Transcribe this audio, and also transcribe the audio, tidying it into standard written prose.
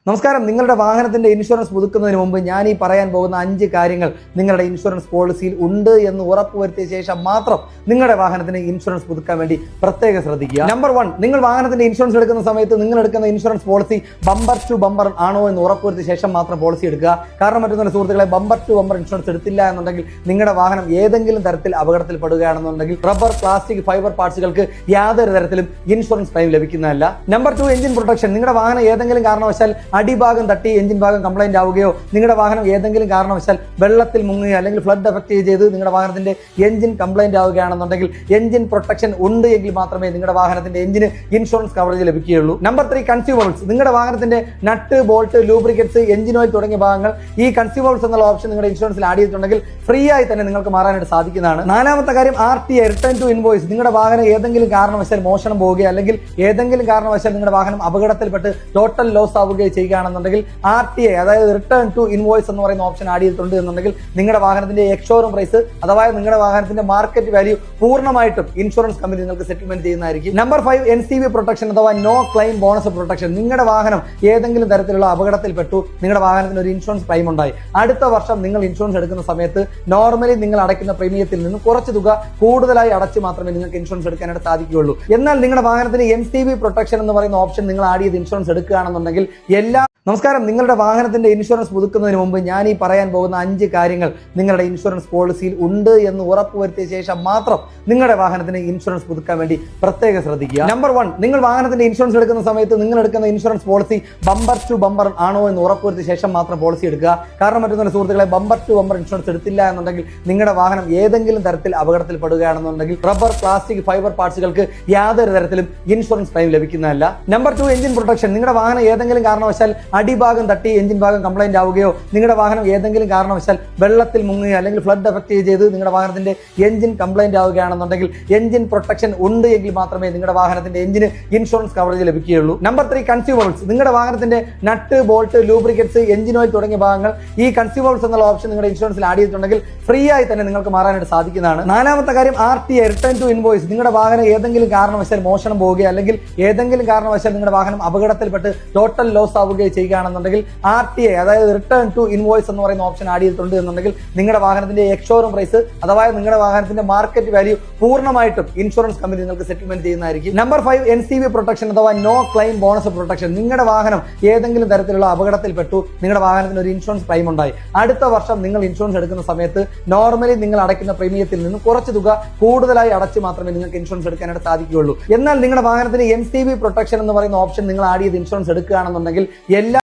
നമസ്കാരം. നിങ്ങളുടെ വാഹനത്തിന്റെ ഇൻഷുറൻസ് പുതുക്കുന്നതിന് മുമ്പ് ഞാൻ ഈ പറയാൻ പോകുന്ന 5 കാര്യങ്ങൾ നിങ്ങളുടെ ഇൻഷുറൻസ് പോളിസിയിൽ ഉണ്ട് എന്ന് ഉറപ്പുവരുത്തിയ ശേഷം മാത്രം നിങ്ങളുടെ വാഹനത്തിന് ഇൻഷുറൻസ് പുതുക്കാൻ വേണ്ടി പ്രത്യേകം ശ്രദ്ധിക്കുക. നമ്പർ 1, നിങ്ങൾ വാഹനത്തിന്റെ ഇൻഷുറൻസ് എടുക്കുന്ന സമയത്ത് നിങ്ങൾ എടുക്കുന്ന insurance policy bumper to bumper ആണോ എന്ന് ഉറപ്പുവരുത്തിയ ശേഷം മാത്രം പോളിസി എടുക്കുക. കാരണം മറ്റൊന്നും സുഹൃത്തുക്കളെ, ബമ്പർ ടു ബമ്പർ ഇൻഷുറൻസ് എടുത്തില്ല എന്നുണ്ടെങ്കിൽ നിങ്ങളുടെ വാഹനം ഏതെങ്കിലും തരത്തിൽ അപകടത്തിൽപ്പെടുകയാണെന്നുണ്ടെങ്കിൽ റബ്ബർ, പ്ലാസ്റ്റിക്, ഫൈബർ പാർട്സുകൾക്ക് യാതൊരു തരത്തിലും ഇൻഷുറൻസ് ക്ലെയിം ലഭിക്കുന്നതല്ല. Number 2, engine protection. നിങ്ങളുടെ വാഹനം ഏതെങ്കിലും കാരണവശാൽ അടിഭാഗം തട്ടി എഞ്ചിൻ ഭാഗം കംപ്ലൈന്റ് ആവുകയോ നിങ്ങളുടെ വാഹനം ഏതെങ്കിലും കാരണവശാൽ വെള്ളത്തിൽ മുങ്ങുകയോ അല്ലെങ്കിൽ ഫ്ലഡ് എഫക്ട് ചെയ്ത് നിങ്ങളുടെ വാഹനത്തിന്റെ എഞ്ചിൻ കംപ്ലൈന്റ് ആവുകയാണെന്നുണ്ടെങ്കിൽ എഞ്ചിൻ പ്രൊട്ടക്ഷൻ ഉണ്ട് എങ്കിൽ മാത്രമേ നിങ്ങളുടെ വാഹനത്തിന്റെ എഞ്ചിന് ഇൻഷുറൻസ് കവറേജ് ലഭിക്കുകയുള്ളൂ. Number 3, consumables. നിങ്ങളുടെ വാഹനത്തിന്റെ നട്ട്, ബോൾട്ട്, ലൂബ്രിക്കറ്റ്സ്, എഞ്ചിൻ ഓയിൽ തുടങ്ങിയ ഭാഗങ്ങൾ ഈ കൺസ്യൂമബിൾസ് എന്നുള്ള ഓപ്ഷൻ നിങ്ങളുടെ ഇൻഷുറൻസിൽ ആഡ് ചെയ്തിട്ടുണ്ടെങ്കിൽ ഫ്രീ ആയി തന്നെ നിങ്ങൾക്ക് മാറാനായിട്ട് സാധിക്കുന്നതാണ്. 4ാമത്തെ കാര്യം RTA, റിട്ടേൺ ടു ഇൻവോയ്സ്. നിങ്ങളുടെ വാഹനം ഏതെങ്കിലും കാരണവശാൽ മോഷണം പോവുകയോ അല്ലെങ്കിൽ ഏതെങ്കിലും കാരണവശാൽ നിങ്ങളുടെ വാഹനം അപകടത്തിൽപ്പെട്ട് ടോട്ടൽ ലോസ് ആവുകയോ ചെയ്യുകയാണെന്നുണ്ടെങ്കിൽ RTA, അതായത് റിട്ടേൺ ടു ഇൻവോയ്സ് എന്ന് പറയുന്ന ഓപ്ഷൻ ആഡ് ചെയ്തിട്ടുണ്ട് എന്നുണ്ടെങ്കിൽ നിങ്ങളുടെ വാഹനത്തിന്റെ എക്സ്ഷോറൂം പ്രൈസ് അഥവാ നിങ്ങളുടെ വാഹനത്തിന്റെ മാർക്കറ്റ് വാല്യൂ പൂർണ്ണമായിട്ടും ഇൻഷുറൻസ് കമ്പനി നിങ്ങൾക്ക് സെറ്റിൽമെന്റ് ചെയ്യുന്നതായിരിക്കും. നമ്പർ 5, NCV പ്രൊട്ടക്ഷൻ അഥവാ നോ ക്ലെയിം ബോണസ് പ്രൊട്ടക്ഷൻ. നിങ്ങളുടെ വാഹനം ഏതെങ്കിലും തരത്തിലുള്ള അപകടത്തിൽപ്പെട്ടു, നിങ്ങളുടെ വാഹനത്തിന് ഒരു ഇൻഷുറൻസ് ക്ലെയിം ഉണ്ടായി, അടുത്ത വർഷം നിങ്ങൾ ഇൻഷുറൻസ് എടുക്കുന്ന സമയത്ത് നോർമലി നിങ്ങൾ അടയ്ക്കുന്ന പ്രീമിയത്തിൽ നിന്ന് കുറച്ച് തുക കൂടുതലായി അടച്ച് മാത്രമേ നിങ്ങൾക്ക് ഇൻഷുറൻസ് എടുക്കാനായിട്ട് സാധിക്കുകയുള്ളൂ. എന്നാൽ നിങ്ങളുടെ വാഹനത്തിന് NCV പ്രൊട്ടക്ഷൻ എന്ന് പറയുന്ന ഓപ്ഷൻ നിങ്ങൾ ആഡ് ചെയ്ത് ഇൻഷുറൻസ് എടുക്കുകയാണെന്നുണ്ടെങ്കിൽ നമസ്കാരം. നിങ്ങളുടെ വാഹനത്തിന്റെ ഇൻഷുറൻസ് പുതുക്കുന്നതിന് മുമ്പ് ഞാൻ ഈ പറയാൻ പോകുന്ന 5 കാര്യങ്ങൾ നിങ്ങളുടെ ഇൻഷുറൻസ് പോളിസിയിൽ ഉണ്ട് എന്ന് ഉറപ്പുവരുത്തിയ ശേഷം മാത്രം നിങ്ങളുടെ വാഹനത്തിന് ഇൻഷുറൻസ് പുതുക്കാൻ വേണ്ടി പ്രത്യേകം ശ്രദ്ധിക്കുക. നമ്പർ 1, നിങ്ങൾ വാഹനത്തിന്റെ ഇൻഷുറൻസ് എടുക്കുന്ന സമയത്ത് നിങ്ങൾ എടുക്കുന്ന insurance policy bumper to bumper ആണോ എന്ന് ഉറപ്പുവരുത്തിയ ശേഷം മാത്രം പോളിസി എടുക്കുക. കാരണം മറ്റൊന്നും സുഹൃത്തുക്കളെ, ബമ്പർ ടു ബമ്പർ ഇൻഷുറൻസ് എടുത്തില്ല എന്നുണ്ടെങ്കിൽ നിങ്ങളുടെ വാഹനം ഏതെങ്കിലും തരത്തിൽ അപകടത്തിൽപ്പെടുകയാണെന്നുണ്ടെങ്കിൽ റബ്ബർ, പ്ലാസ്റ്റിക്, ഫൈബർ പാർട്സുകൾക്ക് യാതൊരു തരത്തിലും ഇൻഷുറൻസ് ക്ലെയിം ലഭിക്കുന്നതല്ല. Number 2, engine protection. നിങ്ങളുടെ വാഹനം ഏതെങ്കിലും കാരണവശാൽ അടിഭാഗം തട്ടി എഞ്ചിൻ ഭാഗം കംപ്ലൈന്റ് ആവുകയോ നിങ്ങളുടെ വാഹനം ഏതെങ്കിലും കാരണവശാൽ വെള്ളത്തിൽ മുങ്ങുകയോ അല്ലെങ്കിൽ ഫ്ലഡ് എഫക്ട് ചെയ്ത് നിങ്ങളുടെ വാഹനത്തിന്റെ എഞ്ചിൻ കംപ്ലൈന്റ് ആവുകയാണെന്നുണ്ടെങ്കിൽ എഞ്ചിൻ പ്രൊട്ടക്ഷൻ ഉണ്ട് എങ്കിൽ മാത്രമേ നിങ്ങളുടെ വാഹനത്തിന്റെ എഞ്ചിന് ഇൻഷുറൻസ് കവറേജ് ലഭിക്കുകയുള്ളൂ. Number 3, consumables. നിങ്ങളുടെ വാഹനത്തിന്റെ നട്ട്, ബോൾട്ട്, ലൂബ്രിക്കറ്റ്സ്, എഞ്ചിൻ ഓയിൽ തുടങ്ങിയ ഭാഗങ്ങൾ ഈ കൺസ്യൂമബിൾസ് എന്നുള്ള ഓപ്ഷൻ നിങ്ങളുടെ ഇൻഷുറൻസിൽ ആഡ് ചെയ്തിട്ടുണ്ടെങ്കിൽ ഫ്രീ ആയി തന്നെ നിങ്ങൾക്ക് മാറാനായിട്ട് സാധിക്കുന്നതാണ്. 4ാമത്തെ കാര്യം RTA, റിട്ടേൺ ടു ഇൻവോയ്സ്. നിങ്ങളുടെ വാഹനം ഏതെങ്കിലും കാരണവശാൽ മോഷണം പോവുകയോ അല്ലെങ്കിൽ ഏതെങ്കിലും കാരണവശാൽ നിങ്ങളുടെ വാഹനം അപകടത്തിൽപ്പെട്ട് ടോട്ടൽ ലോസ് ആവുകയോ ചെയ്യുകയാണെന്നുണ്ടെങ്കിൽ RTA, അതായത് റിട്ടേൺ ടു ഇൻവോയ്സ് എന്ന് പറയുന്ന ഓപ്ഷൻ ആഡ് ചെയ്തിട്ടുണ്ട് എന്നുണ്ടെങ്കിൽ നിങ്ങളുടെ വാഹനത്തിന്റെ എക്സ്ഷോറൂം പ്രൈസ് അഥവാ നിങ്ങളുടെ വാഹനത്തിന്റെ മാർക്കറ്റ് വാല്യൂ പൂർണ്ണമായിട്ടും ഇൻഷുറൻസ് കമ്പനി നിങ്ങൾക്ക് സെറ്റിൽമെന്റ് ചെയ്യുന്നതായിരിക്കും. നമ്പർ 5, NCV പ്രൊട്ടക്ഷൻ അഥവാ നോ ക്ലെയിം ബോണസ് പ്രൊട്ടക്ഷൻ. നിങ്ങളുടെ വാഹനം ഏതെങ്കിലും തരത്തിലുള്ള അപകടത്തിൽപ്പെട്ടു, നിങ്ങളുടെ വാഹനത്തിന് ഒരു ഇൻഷുറൻസ് ക്ലെയിം ഉണ്ടായി, അടുത്ത വർഷം നിങ്ങൾ ഇൻഷുറൻസ് എടുക്കുന്ന സമയത്ത് നോർമലി നിങ്ങൾ അടയ്ക്കുന്ന പ്രീമിയത്തിൽ നിന്ന് കുറച്ച് തുക കൂടുതലായി അടച്ച് മാത്രമേ നിങ്ങൾക്ക് ഇൻഷുറൻസ് എടുക്കാനായിട്ട് സാധിക്കുകയുള്ളൂ. എന്നാൽ നിങ്ങളുടെ വാഹനത്തിന് NCV പ്രൊട്ടക്ഷൻ എന്ന് പറയുന്ന ഓപ്ഷൻ നിങ്ങൾ ആഡ് ചെയ്ത് ഇൻഷുറൻസ് എടുക്കുകയാണെന്നുണ്ടെങ്കിൽ എല്ലാ